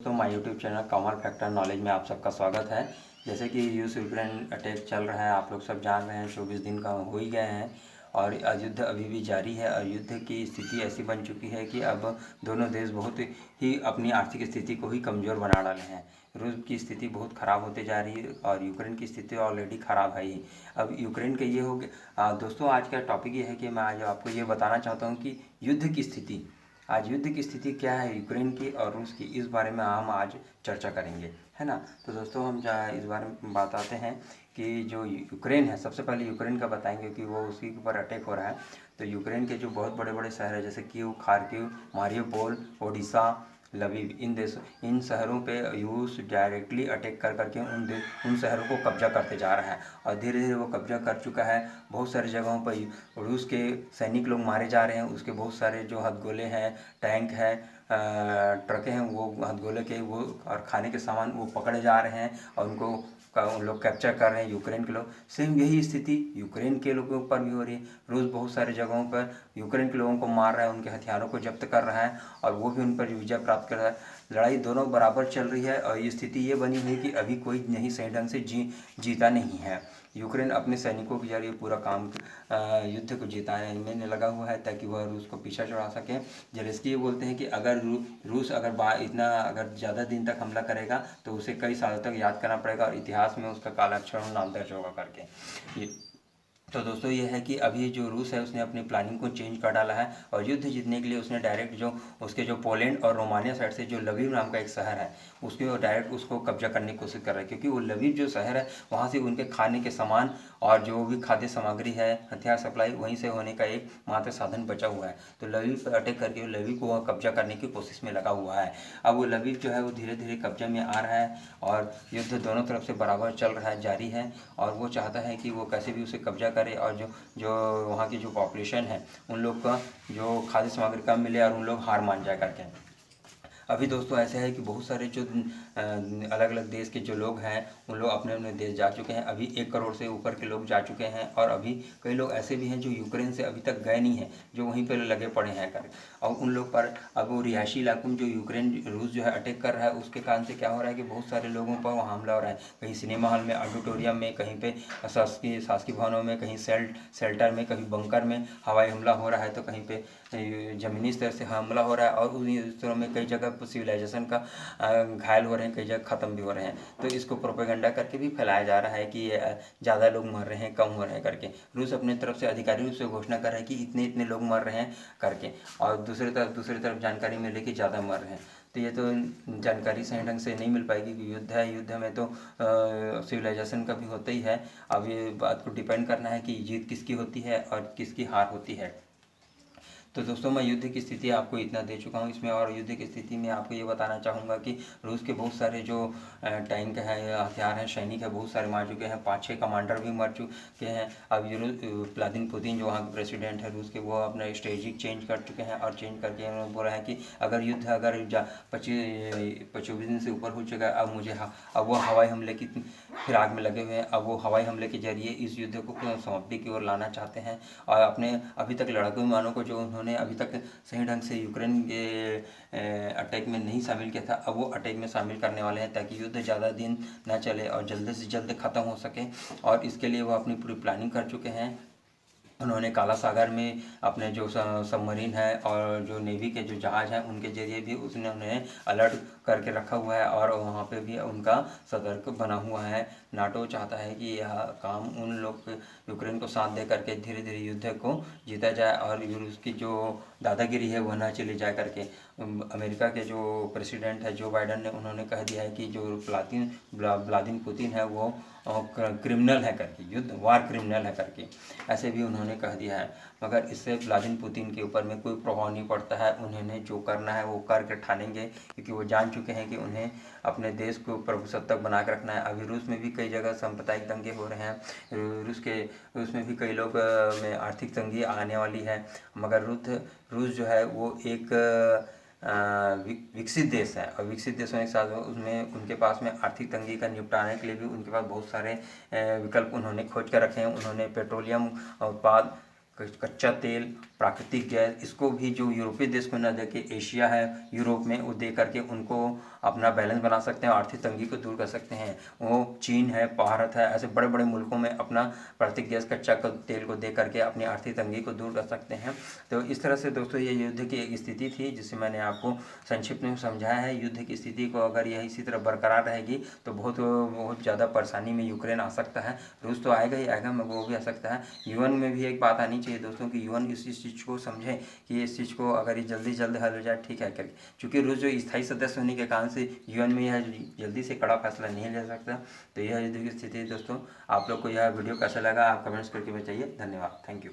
तो my YouTube channel common factor knowledge में आप सबका स्वागत है। जैसे कि रूस यूक्रेन अटैक चल रहा है, आप लोग सब जान रहे हैं। 24 दिन का हो ही गए हैं और युद्ध अभी भी जारी है और युद्ध की स्थिति ऐसी बन चुकी है कि अब दोनों देश बहुत ही अपनी आर्थिक स्थिति को ही कमज़ोर बना डाले हैं। रूस की स्थिति बहुत ख़राब होते जा रही है और यूक्रेन की स्थिति ऑलरेडी ख़राब है ही। अब यूक्रेन का ये हो गया। दोस्तों, आज का टॉपिक ये है कि मैं आज आपको ये बताना चाहता हूँ कि युद्ध की स्थिति, आज युद्ध की स्थिति क्या है यूक्रेन की और रूस की, इस बारे में हम आज चर्चा करेंगे, है ना। तो दोस्तों, हम इस बारे में बताते हैं कि जो यूक्रेन है, सबसे पहले यूक्रेन का बताएंगे कि वो उसी के ऊपर अटैक हो रहा है। तो यूक्रेन के जो बहुत बड़े बड़े शहर है जैसे Kyiv, Kharkiv, Mariupol, Odesa, Lviv, इन शहरों पे रूस डायरेक्टली अटैक कर करके उन शहरों को कब्जा करते जा रहा है और धीरे धीरे वो कब्जा कर चुका है। बहुत सारी जगहों पर रूस के सैनिक लोग मारे जा रहे हैं। उसके बहुत सारे जो हथगोले हैं, टैंक है, ट्रकें हैं, वो हथगोले के वो और खाने के सामान वो पकड़े जा रहे हैं और उन लोग कैप्चर कर रहे हैं यूक्रेन के लोग। सेम यही स्थिति यूक्रेन के लोगों पर भी हो रही है। रूस बहुत सारी जगहों पर यूक्रेन के लोगों को मार रहा है, उनके हथियारों को जब्त कर रहा है और वो भी उन पर विजय प्राप्त कर रहा है। लड़ाई दोनों बराबर चल रही है और ये स्थिति ये बनी हुई है कि अभी कोई नहीं सही ढंग से जीता नहीं है। यूक्रेन अपने सैनिकों के जरिए पूरा काम युद्ध को जिताने में लगा हुआ है ताकि वह रूस को पीछा छुड़ा सके। जेलेंस्की ये बोलते हैं कि अगर रूस अगर ज़्यादा दिन तक हमला करेगा तो उसे कई सालों तक याद करना पड़ेगा और इतिहास में उसका काला अक्षर नाम दर्ज होगा करके। तो दोस्तों, ये है कि अभी जो रूस है उसने अपनी प्लानिंग को चेंज कर डाला है और युद्ध जीतने के लिए उसने डायरेक्ट उसके पोलैंड और रोमानिया साइड से जो लवीव नाम का एक शहर है उसके डायरेक्ट उसको कब्जा करने की कोशिश कर रहा है, क्योंकि वो लवीव जो शहर है वहाँ से उनके खाने के सामान और जो भी खाद्य सामग्री है, हथियार सप्लाई वहीं से होने का एक मात्र साधन बचा हुआ है। तो लवीव पर अटैक करके लवीव को वह कब्जा करने की कोशिश में लगा हुआ है। अब वो लवीव जो है वो धीरे धीरे कब्जा में आ रहा है और युद्ध दोनों तरफ से बराबर चल रहा है, जारी है और वो चाहता है कि वो कैसे भी उसे कब्जा करे और जो वहाँ की जो पॉपुलेशन है उन लोग का जो खाद्य सामग्री कम मिले और उन लोग हार मान जाए करके। अभी दोस्तों ऐसा है कि बहुत सारे जो अलग अलग देश के जो लोग हैं उन लोग अपने अपने देश जा चुके हैं। अभी 1 करोड़ से ऊपर के लोग जा चुके हैं और अभी कई लोग ऐसे भी हैं जो यूक्रेन से अभी तक गए नहीं हैं, जो वहीं पर लगे पड़े हैं कर। और उन लोग पर अब वो रिहायशी इलाकों में जो यूक्रेन रूस जो है अटैक कर रहा है उसके कारण से क्या हो रहा है कि बहुत सारे लोगों पर वहाँ हमला हो रहा है। कहीं सिनेमा हॉल में, ऑडिटोरियम में, कहीं पे शासकीय भवनों में, कहीं शेल्टर में, कहीं बंकर में हवाई हमला हो रहा है, तो कहीं पे ज़मीनी स्तर से हमला हो रहा है और उन स्तरों में कई जगह सिविलाइजेशन का घायल हो रहे हैं, कई जगह ख़त्म भी हो रहे हैं। तो इसको प्रोपेगेंडा करके भी फैलाया जा रहा है कि ज़्यादा लोग मर रहे हैं, कम हो रहे हैं करके। रूस अपने तरफ से आधिकारिक रूप से घोषणा कर रहा है कि इतने इतने लोग मर रहे हैं करके, और दूसरी तरफ जानकारी मिले कि ज़्यादा मर रहे हैं। तो ये तो जानकारी सही ढंग से नहीं मिल पाएगी कि युद्ध है, युद्ध में तो सिविलाइजेशन का भी होता ही है। अब ये बात को डिपेंड करना है कि जीत किसकी होती है और किसकी हार होती है। तो दोस्तों, मैं युद्ध की स्थिति आपको इतना दे चुका हूँ इसमें, और युद्ध की स्थिति में आपको ये बताना चाहूँगा कि रूस के बहुत सारे जो टैंक हैं, हथियार हैं, सैनिक है, बहुत सारे मार चुके हैं। 5-6 कमांडर भी मर चुके हैं। अब व्लादिमीर पुतिन जो वहाँ के प्रेसिडेंट है रूस के, वो अपना स्ट्रेटजी चेंज कर चुके हैं और चेंज करके उन्होंने बोला है कि अगर युद्ध 25 दिन से ऊपर हो चुका है, अब वो हवाई हमले की फिराक में लगे हुए हैं। अब वो हवाई हमले के जरिए इस युद्ध को समाप्ति की ओर लाना चाहते हैं और अपने अभी तक लड़ाकू विमानों को जो उन्होंने अभी तक सही ढंग से यूक्रेन के अटैक में नहीं शामिल किया था, अब वो अटैक में शामिल करने वाले हैं ताकि युद्ध ज़्यादा दिन ना चले और जल्द से जल्द ख़त्म हो सके। और इसके लिए वो अपनी पूरी प्लानिंग कर चुके हैं। उन्होंने काला सागर में अपने जो सबमरीन है और जो नेवी के जो जहाज़ हैं उनके जरिए भी उसने उन्हें अलर्ट करके रखा हुआ है और वहाँ पे भी उनका सतर्क बना हुआ है। नाटो चाहता है कि यह काम उन लोग यूक्रेन को साथ दे करके धीरे धीरे युद्ध को जीता जाए और रूस की जो दादागिरी है वह ना चली जाए करके। अमेरिका के जो प्रेसिडेंट है जो बाइडन ने, उन्होंने कह दिया है कि जो व्लादिमीर पुतिन है वो क्रिमिनल है करके, युद्ध वार क्रिमिनल है करके, ऐसे भी उन्होंने कह दिया है। मगर इससे व्लादिमीर पुतिन के ऊपर में कोई प्रभाव नहीं पड़ता है। उन्हें जो करना है वो करके ठानेंगे, क्योंकि वो जान चुके हैं कि उन्हें अपने देश को प्रभुसत्ताक बना के रखना है। अभी रूस में भी कई जगह सांप्रदायिक दंगे हो रहे हैं। रूस में भी कई लोग में आर्थिक तंगी आने वाली है। मगर रूस जो है वो एक विकसित देश है और विकसित देशों के साथ उसमें उनके पास में आर्थिक तंगी का निपटाने के लिए भी उनके पास बहुत सारे विकल्प उन्होंने खोज कर रखे हैं। उन्होंने पेट्रोलियम उत्पाद, कच्चा तेल प्राकृतिक गैस, इसको भी जो यूरोपीय देश को न दे के एशिया है, यूरोप में वो दे करके उनको अपना बैलेंस बना सकते हैं, आर्थिक तंगी को दूर कर सकते हैं। वो चीन है, भारत है, ऐसे बड़े बड़े मुल्कों में अपना प्राकृतिक गैस, कच्चा तेल को दे करके अपनी आर्थिक तंगी को दूर कर सकते हैं। तो इस तरह से दोस्तों ये युद्ध की एक स्थिति थी जिसे मैंने आपको संक्षिप्त में समझाया है। युद्ध की स्थिति को अगर यह इसी तरह बरकरार रहेगी तो बहुत बहुत ज़्यादा परेशानी में यूक्रेन आ सकता है। रूस तो आएगा ही आएगा, मगर वो भी आ सकता है। यूएन में भी एक बात आनी चाहिए दोस्तों कि यूएन इस चीज़ को समझे कि इस चीज़ को अगर ये जल्दी जल्द हल हो जाए ठीक है करके, क्योंकि रूस जो स्थायी सदस्य होने के कारण से यूएन में यह जल्दी से कड़ा फैसला नहीं ले सकता। तो यह युद्ध की स्थिति है दोस्तों। आप लोग को यह वीडियो कैसा लगा आप कमेंट्स करके बताइए। धन्यवाद, थैंक यू।